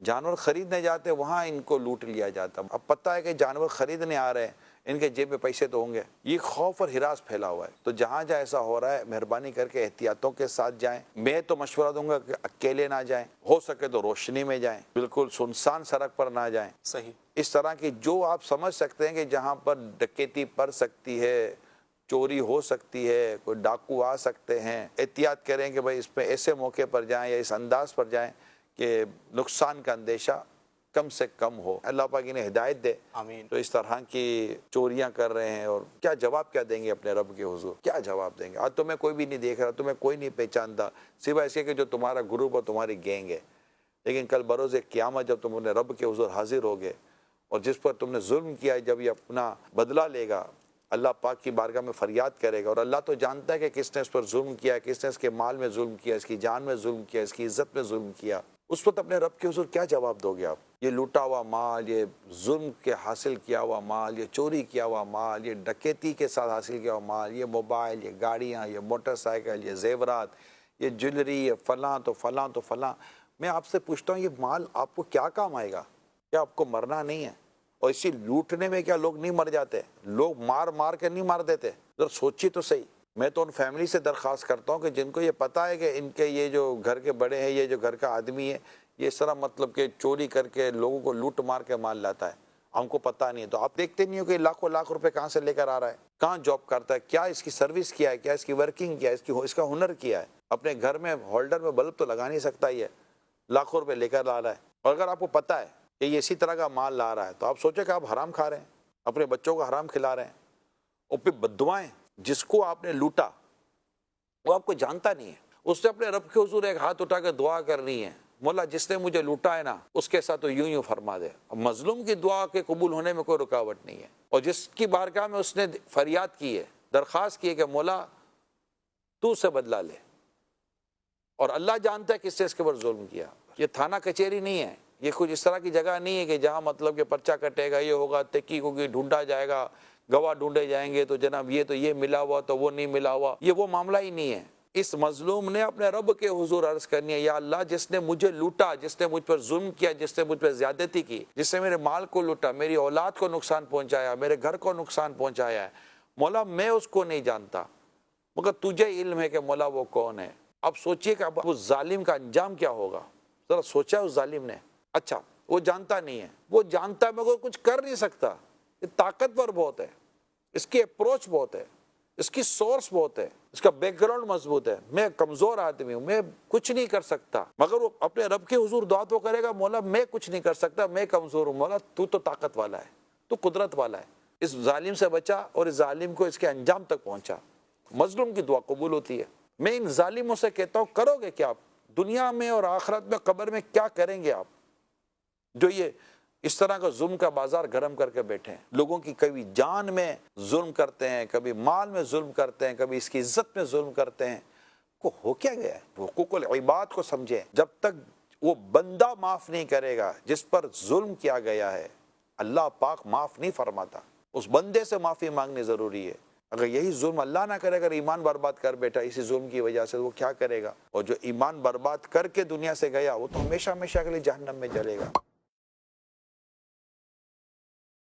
جانور خریدنے جاتے وہاں ان کو لوٹ لیا جاتا. اب پتہ ہے کہ جانور خریدنے آ رہے ہیں, ان کے جیب میں پیسے تو ہوں گے. یہ خوف اور ہراس پھیلا ہوا ہے. تو جہاں جہاں ایسا ہو رہا ہے مہربانی کر کے احتیاطوں کے ساتھ جائیں. میں تو مشورہ دوں گا کہ اکیلے نہ جائیں, ہو سکے تو روشنی میں جائیں, بالکل سنسان سڑک پر نہ جائیں. صحیح. اس طرح کی جو آپ سمجھ سکتے ہیں کہ جہاں پر ڈکیتی پڑ سکتی ہے, چوری ہو سکتی ہے, کوئی ڈاکو آ سکتے ہیں, احتیاط کریں کہ بھائی اس پہ ایسے موقع پر جائیں یا اس انداز پر جائیں کہ نقصان کا اندیشہ کم سے کم ہو. اللہ پاک انہیں ہدایت دے. آمین. تو اس طرح کی چوریاں کر رہے ہیں اور کیا جواب کیا دیں گے اپنے رب کے حضور, کیا جواب دیں گے؟ آج تمہیں کوئی بھی نہیں دیکھ رہا, تمہیں کوئی نہیں پہچانتا, سوائے اس کے کہ جو تمہارا گروپ اور تمہاری گینگ ہے. لیکن کل بروز قیامت جب تم اپنے رب کے حضور حاضر ہوگے اور جس پر تم نے ظلم کیا ہے, جب یہ اپنا بدلہ لے گا, اللہ پاک کی بارگاہ میں فریاد کرے گا. اور اللہ تو جانتا ہے کہ کس نے اس پر ظلم کیا, کس نے اس کے مال میں ظلم کیا, اس کی جان میں ظلم کیا, اس کی عزت میں ظلم کیا. اس وقت اپنے رب کے حضور کیا جواب دو گے آپ؟ یہ لوٹا ہوا مال, یہ ظلم کے حاصل کیا ہوا مال, یہ چوری کیا ہوا مال, یہ ڈکیتی کے ساتھ حاصل کیا ہوا مال, یہ موبائل, یہ گاڑیاں, یہ موٹر سائیکل, یہ زیورات, یہ جویلری, یہ فلاں تو فلاں تو فلاں. میں آپ سے پوچھتا ہوں یہ مال آپ کو کیا کام آئے گا؟ کیا آپ کو مرنا نہیں ہے؟ اور اسی لوٹنے میں کیا لوگ نہیں مر جاتے؟ لوگ مار مار کے نہیں مار دیتے؟ ذرا سوچیے تو صحیح. میں تو ان فیملی سے درخواست کرتا ہوں کہ جن کو یہ پتہ ہے کہ ان کے یہ جو گھر کے بڑے ہیں, یہ جو گھر کا آدمی ہے, یہ اس طرح مطلب کہ چوری کر کے لوگوں کو لوٹ مار کے مال لاتا ہے, ہم کو پتہ نہیں ہے, تو آپ دیکھتے نہیں ہو کہ لاکھوں لاکھ روپے کہاں سے لے کر آ رہا ہے, کہاں جاب کرتا ہے, کیا اس کی سروس کیا ہے, کیا اس کی ورکنگ کیا ہے, اس کا ہنر کیا ہے. اپنے گھر میں ہولڈر میں بلب تو لگا نہیں سکتا ہی ہے, لاکھوں روپے لے کر لا رہا ہے. اور اگر آپ کو پتہ ہے کہ یہ اسی طرح کا مال لا رہا ہے تو آپ سوچیں کہ آپ حرام کھا رہے ہیں, اپنے بچوں کو حرام کھلا رہے ہیں. اور پھر بددعائیں, جس کو آپ نے لوٹا وہ آپ کو جانتا نہیں ہے, اس نے اپنے رب کے حضور ایک ہاتھ اٹھا کے دعا کرنی ہے, مولا جس نے مجھے لوٹا ہے نا اس کے ساتھ تو یوں یوں فرما دے. مظلوم کی دعا کے قبول ہونے میں کوئی رکاوٹ نہیں ہے. اور جس کی بارگاہ میں اس نے فریاد کی ہے, درخواست کی ہے کہ مولا تو سے بدلہ لے, اور اللہ جانتا ہے کس نے اس کے اوپر ظلم کیا. یہ تھانہ کچہری نہیں ہے, یہ کچھ اس طرح کی جگہ نہیں ہے کہ جہاں مطلب کہ پرچہ کٹے گا, یہ ہوگا, تحقیق ہوگی, ڈھونڈا جائے گا, گواہ ڈھونڈے جائیں گے, تو جناب یہ تو یہ ملا ہوا تو وہ نہیں ملا ہوا. یہ وہ معاملہ ہی نہیں ہے. اس مظلوم نے اپنے رب کے حضور عرض کرنی ہے, یا اللہ جس نے مجھے لوٹا, جس نے مجھ پر ظلم کیا, جس نے مجھ پر زیادتی کی, جس نے میرے مال کو لوٹا, میری اولاد کو نقصان پہنچایا, میرے گھر کو نقصان پہنچایا ہے, مولا میں اس کو نہیں جانتا مگر تجھے علم ہے کہ مولا وہ کون ہے. اب سوچئے کہ اب اس ظالم کا انجام کیا ہوگا. ذرا سوچا اس ظالم نے, اچھا وہ جانتا نہیں ہے, وہ جانتا ہے مگر کچھ کر نہیں سکتا. یہ طاقتور بہت ہے, اس کی اپروچ بہت ہے, اس کی سورس بہت ہے, اس کا بیک گراؤنڈ مضبوط ہے. میں کمزور آدمی ہوں, میں کچھ نہیں کر سکتا, مگر وہ اپنے رب کے حضور دعا تو کرے گا, مولا میں کچھ نہیں کر سکتا, میں کمزور ہوں, مولا تو طاقت والا ہے, تو قدرت والا ہے. اس ظالم سے بچا اور اس ظالم کو اس کے انجام تک پہنچا. مظلوم کی دعا قبول ہوتی ہے. میں ان ظالموں سے کہتا ہوں, کرو گے کیا آپ دنیا میں اور آخرت میں, قبر میں کیا کریں گے آپ, جو یہ اس طرح کا ظلم کا بازار گرم کر کے بیٹھے ہیں. لوگوں کی کبھی جان میں ظلم کرتے ہیں, کبھی مال میں ظلم کرتے ہیں, کبھی اس کی عزت میں ظلم کرتے ہیں. کو ہو کیا گیا ہے؟ حقوق العباد کو سمجھیں. جب تک وہ بندہ معاف نہیں کرے گا جس پر ظلم کیا گیا ہے, اللہ پاک معاف نہیں فرماتا. اس بندے سے معافی مانگنی ضروری ہے. اگر یہی ظلم اللہ نہ کرے, اگر ایمان برباد کر بیٹھا اسی ظلم کی وجہ سے, وہ کیا کرے گا؟ اور جو ایمان برباد کر کے دنیا سے گیا وہ تو ہمیشہ ہمیشہ کے لیے جہنم میں جلے گا.